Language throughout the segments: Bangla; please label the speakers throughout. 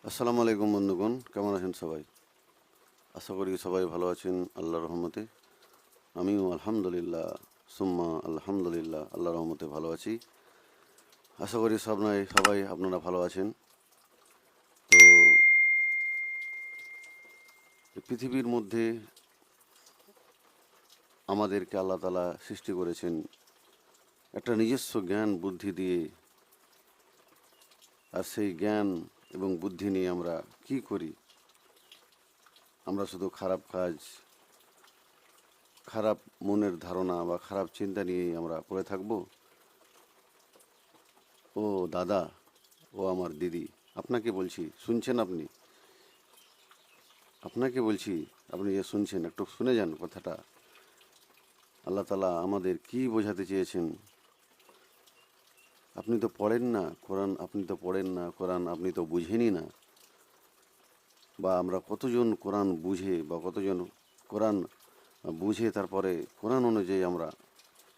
Speaker 1: আসসালামু আলাইকুম বন্ধুগণ, কেমন আছেন সবাই? আশা করি সবাই ভালো আছেন আল্লাহর রহমতে। আমিও আলহামদুলিল্লাহ সুম্মা আলহামদুলিল্লাহ আল্লাহর রহমতে ভালো আছি। আশা করি সবাই আপনারা ভালো আছেন। তো এই পৃথিবীর মধ্যে আমাদেরকে আল্লাহ তাআলা সৃষ্টি করেছেন একটা নিজস্ব জ্ঞান বুদ্ধি দিয়ে। আর সেই জ্ঞান এবং বুদ্ধি নিয়ে আমরা কি করি? আমরা শুধু খারাপ কাজ, খারাপ মনের ধারণা বা খারাপ চিন্তা নিয়েই আমরা পড়ে থাকবো। ও দাদা, ও আমার দিদি, আপনাকে বলছি, শুনছেন আপনি? আপনাকে বলছি, আপনি যে শুনছেন একটু শুনে যান কথাটা। আল্লাহ তাআলা আমাদের কি বোঝাতে চেয়েছেন? আপনি তো পড়েন না কোরআন, আপনি তো পড়েন না কোরআন, আপনি তো বুঝেনই না। বা আমরা কতজন কোরআন বুঝে বা কতজন কোরআন বুঝে তারপরে কোরআন অনুযায়ী আমরা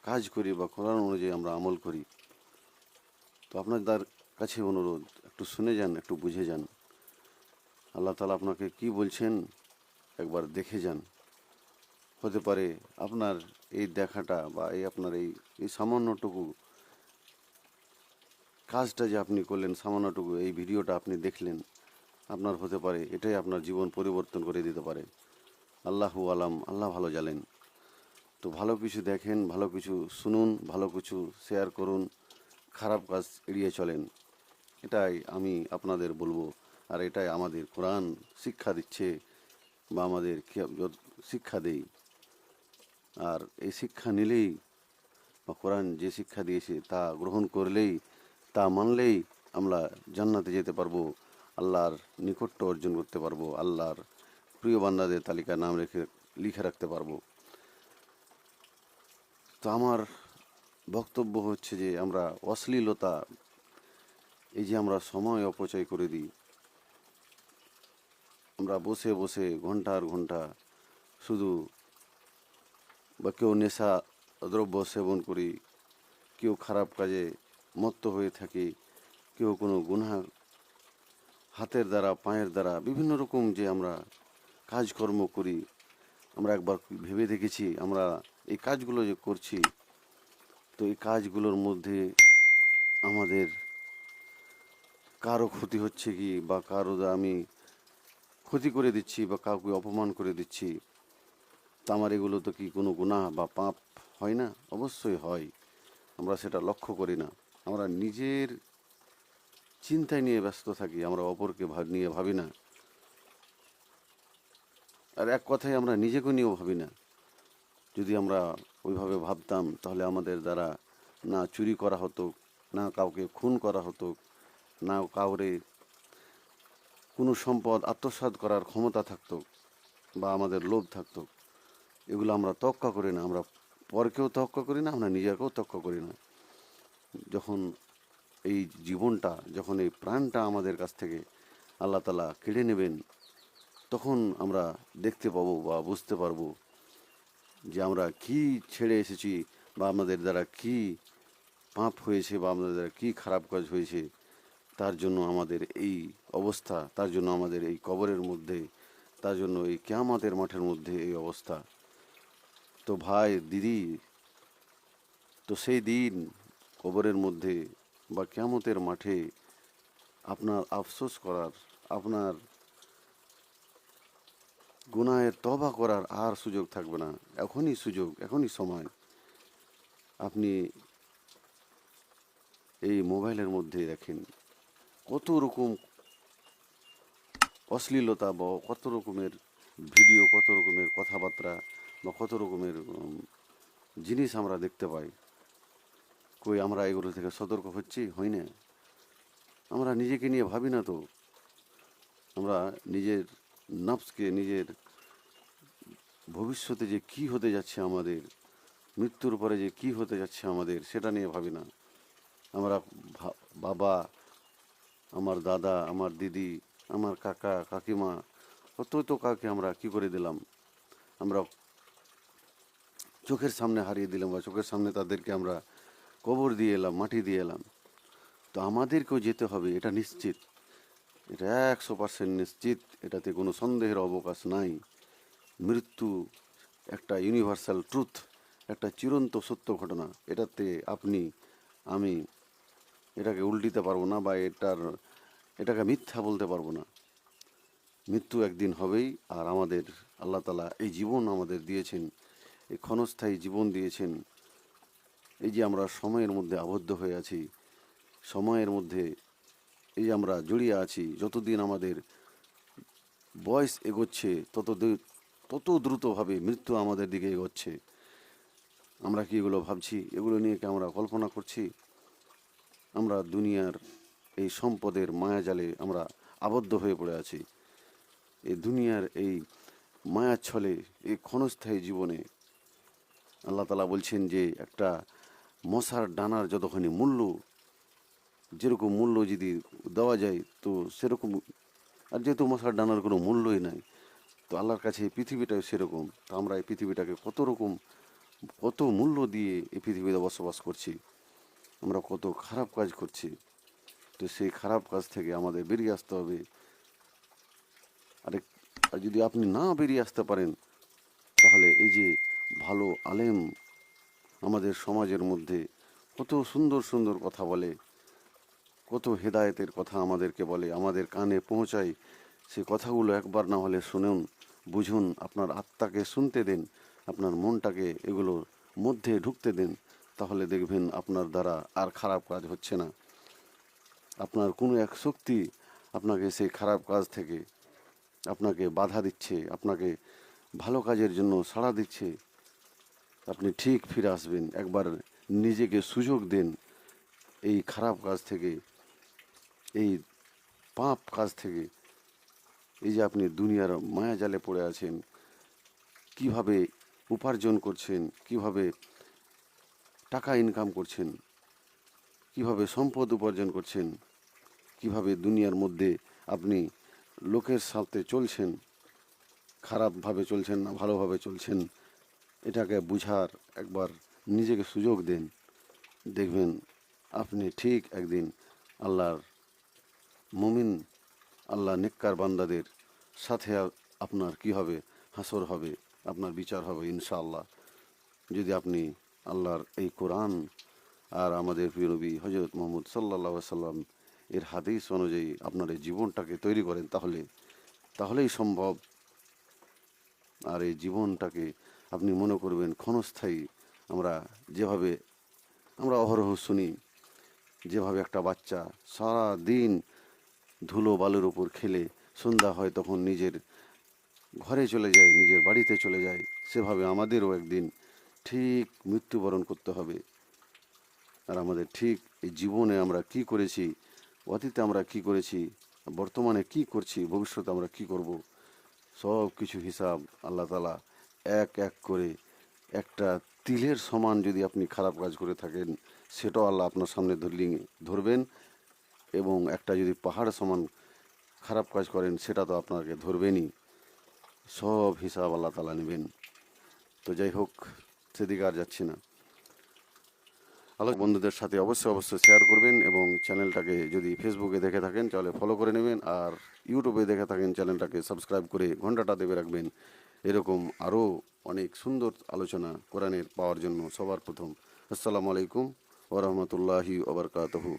Speaker 1: কাজ করি বা কোরআন অনুযায়ী আমরা আমল করি। তো আপনাদের কাছে অনুরোধ, একটু শুনে যান, একটু বুঝে যান। আল্লাহ তাআলা আপনাকে কি বলছেন একবার দেখে যান। হতে পারে আপনার এই দেখাটা বা আপনার এই সামান্যটুকু কাজটা যে আপনি করলেন, সামান্যটুকু এই ভিডিওটা আপনি দেখলেন, আপনার হতে পারে এটাই আপনার জীবন পরিবর্তন করে দিতে পারে। আল্লাহু আলাম, আল্লাহ ভালো জানেন। তো ভালো কিছু দেখেন, ভালো কিছু শুনুন, ভালো কিছু শেয়ার করুন, খারাপ কাজ এড়িয়ে চলেন। এটাই আমি আপনাদের বলবো। আর এটাই আমাদের কোরআন শিক্ষা দিচ্ছে বা আমাদের শিক্ষা দেই। আর এই শিক্ষা নিলেই বা কোরআন যে শিক্ষা দিয়েছে তা গ্রহণ করলেই, তা মানলেই আমরা জান্নাতে যেতে পারবো, আল্লাহর নিকট্য অর্জন করতে পারবো, আল্লাহর প্রিয় বান্দাদের তালিকায় নাম লিখে রাখতে পারবো। তো আমার বক্তব্য হচ্ছে যে আমরা অশ্লীলতা, এই যে আমরা সময় অপচয় করে দিই, আমরা বসে বসে ঘন্টার ঘন্টা শুধু, বা কেউ নেশা দ্রব্য সেবন করি, কেউ খারাপ কাজে মত্ত হয়ে থাকি, কেউ কোনো গুনাহ হাতের দ্বারা পায়ের দ্বারা বিভিন্ন রকম যে আমরা কাজকর্ম করি। আমরা একবার ভেবে দেখেছি আমরা এই কাজগুলো যে করছি, তো এই কাজগুলোর মধ্যে আমাদের কারো ক্ষতি হচ্ছে কি, বা কারো আমি ক্ষতি করে দিচ্ছি বা কাউকে অপমান করে দিচ্ছি, তা আমার এগুলো তো কি কোনো গুনাহ বা পাপ হয় না? অবশ্যই হয়। আমরা সেটা লক্ষ্য করি না। আমরা নিজের চিন্তায় নিয়ে ব্যস্ত থাকি, আমরা অপরকে নিয়ে ভাবি না। আর এক কথায় আমরা নিজেকে নিয়েও ভাবি না। যদি আমরা ওইভাবে ভাবতাম তাহলে আমাদের দ্বারা না চুরি করা হতো, না কাউকে খুন করা হতো, না কাউরে কোনো সম্পদ আত্মসাৎ করার ক্ষমতা থাকতো বা আমাদের লোভ থাকতো। এগুলো আমরা তোয়াক্কা করি না। আমরা পরকেও তোয়াক্কা করি না, আমরা নিজেকেও তোয়াক্কা করি না। যখন এই জীবনটা, যখন এই প্রাণটা আমাদের কাছ থেকে আল্লাহ তাআলা কেড়ে নেবেন, তখন আমরা দেখতে পাবো বা বুঝতে পারবো যে আমরা কি ছেড়ে এসেছি, বা আমাদের দ্বারা কি পাপ হয়েছে, বা আমাদের দ্বারা কি খারাপ কাজ হয়েছে। তার জন্য আমাদের এই অবস্থা, তার জন্য আমাদের এই কবরের মধ্যে, তার জন্য এই কিয়ামতের মাঠের মধ্যে এই অবস্থা। তো ভাই দিদি, তো সেই দিন কবরের মধ্যে বা কিয়ামতের মাঠে আপনার আফসোস করার, আপনার গুনাহের তওবা করার আর সুযোগ থাকবে না। এখনই সুযোগ, এখনই সময়। আপনি এই মোবাইলের মধ্যে দেখেন কত রকম অশ্লীলতা বা কত রকমের ভিডিও, কত রকমের কথাবার্তা বা কত রকমের জিনিস আমরা দেখতে পাই। কই আমরা এগুলো থেকে সতর্ক হচ্ছি? হই না। আমরা নিজেকে নিয়ে ভাবি না তো। আমরা নিজের নফসকে, নিজের ভবিষ্যতে যে কি হতে যাচ্ছে আমাদের, মৃত্যুর পরে যে কি হতে যাচ্ছে আমাদের, সেটা নিয়ে ভাবি না। আমরা বাবা, আমার দাদা, আমার দিদি, আমার কাকা কাকিমা, কত তো কাকে আমরা কি করে দিলাম, আমরা চোখের সামনে হারিয়ে দিলাম, বা চোখের সামনে তাদেরকে আমরা কবর দিয়ে এলাম, মাটি দিয়ে এলাম। তো আমাদেরকেও যেতে হবে, এটা নিশ্চিত। এটা 100% নিশ্চিত, এটাতে কোনো সন্দেহের অবকাশ নাই। মৃত্যু একটা ইউনিভার্সাল ট্রুথ, একটা চিরন্ত সত্য ঘটনা। এটাতে আপনি আমি এটাকে উল্টিতে পারবো না, বা এটাকে মিথ্যা বলতে পারবো না। মৃত্যু একদিন হবেই। আর আমাদের আল্লাহ তাআলা এই জীবন আমাদের দিয়েছেন, এই ক্ষণস্থায়ী জীবন দিয়েছেন। এই যে আমরা সময়ের মধ্যে আবদ্ধ হয়ে আছি, সময়ের মধ্যে এই যে আমরা জড়িয়ে আছি, যতদিন আমাদের বয়স এগোচ্ছে তত দ্রুতভাবে মৃত্যু আমাদের দিকে এগোচ্ছে। আমরা কি এগুলো ভাবছি? এগুলো নিয়ে কি আমরা কল্পনা করছি? আমরা দুনিয়ার এই সম্পদের মায়াজালে আমরা আবদ্ধ হয়ে পড়ে আছি। এই দুনিয়ার এই মায়ার ছলে, এই ক্ষণস্থায়ী জীবনে আল্লাহ তাআলা বলছেন যে একটা মশার ডানার যতখানি মূল্য, যেরকম মূল্য যদি দেওয়া যায় তো সেরকম, আর যেহেতু মশার ডানার কোনো মূল্যই নাই, তো আল্লাহর কাছে এই পৃথিবীটাও সেরকম। তো আমরা এই পৃথিবীটাকে কত মূল্য দিয়ে এই পৃথিবীতে বসবাস করছি, আমরা কত খারাপ কাজ করছি। তো সেই খারাপ কাজ থেকে আমাদের বেরিয়ে আসতে হবে। আরেক আর যদি আপনি না বেরিয়ে আসতে পারেন, তাহলে এই যে ভালো আলেম আমাদের সমাজের মধ্যে কত সুন্দর সুন্দর কথা বলে, কত হেদায়েতের কথা আমাদেরকে বলে, আমাদের কানে পৌঁছায়, সে কথাগুলো একবার না হলে শুনুন, বুঝুন, আপনার আত্মাকে শুনতে দেন, আপনার মনটাকে এগুলোর মধ্যে ঢুকতে দেন। তাহলে দেখবেন আপনার দ্বারা আর খারাপ কাজ হচ্ছে না। আপনার কোনো এক শক্তি আপনাকে সেই খারাপ কাজ থেকে আপনাকে বাধা দিচ্ছে, আপনাকে ভালো কাজের জন্য সাড়া দিচ্ছে। আপনি ঠিক ফিরে আসবেন। একবার নিজেকে সুযোগ দেন এই খারাপ কাজ থেকে, এই পাপ কাজ থেকে। এই যে আপনি দুনিয়ার মায়াজালে পড়ে আছেন, কিভাবে উপার্জন করছেন, কিভাবে টাকা ইনকাম করছেন, কিভাবে সম্পদ উপার্জন করছেন, কিভাবে দুনিয়ার মধ্যে আপনি লোকের সাথে চলছেন, খারাপভাবে চলছেন না ভালোভাবে চলছেন, এটাকে বুঝার একবার নিজেকে সুযোগ দেন। দেখবেন আপনি ঠিক একদিন আল্লাহর মুমিন, আল্লাহ নেককার বান্দাদের সাথে আপনার কি হবে, হাসর হবে, আপনার বিচার হবে ইনশাআল্লাহ। যদি আপনি আল্লাহর এই কোরআন আর আমাদের প্রিয় নবী হযরত মুহাম্মদ সাল্লাল্লাহু আলাইহি সাল্লাম এর হাদিস অনুযায়ী আপনার এই জীবনটাকে তৈরি করেন, তাহলেই সম্ভব। আর এই জীবনটাকে আপনি মনে করবেন ক্ষণস্থায়ী। আমরা যেভাবে আমরা অহরহ শুনি, যেভাবে একটা বাচ্চা সারা দিন ধুলো বালুর উপর খেলে সন্ধ্যা হয় তখন নিজের ঘরে চলে যায়, নিজের বাড়িতে চলে যায়, সেভাবে আমাদেরও একদিন ঠিক মৃত্যুবরণ করতে হবে। আর আমাদের ঠিক এই জীবনে আমরা কি করেছি, অতীতে আমরা কি করেছি, বর্তমানে কি করছি, ভবিষ্যতে আমরা কি করব, সব কিছু হিসাব আল্লাহ তাআলা এক এক করে, একটা তিলের সমান যদি আপনি খারাপ কাজ করে থাকেন সেটাও আল্লাহ আপনার সামনে ধরবেন, এবং একটা যদি পাহাড় সমান খারাপ কাজ করেন সেটা তো আপনাকে ধরবেনই। সব হিসাব আল্লাহ তাআলা নেবেন। তো যাই হোক, সেদিকে আর যাচ্ছি না। বন্ধুদের সাথে অবশ্যই শেয়ার করবেন, এবং চ্যানেলটাকে যদি ফেসবুকে দেখে থাকেন তাহলে ফলো করে নেবেন, আর ইউটিউবে দেখে থাকেন চ্যানেলটাকে সাবস্ক্রাইব করে ঘন্টাটা দেবে রাখবেন। এরকম আরও অনেক সুন্দর আলোচনা কোরআনের পাওয়ার জন্য সবার প্রথম। আসসালামু আলাইকুম ওয়া রাহমাতুল্লাহি ওয়া বারাকাতুহু।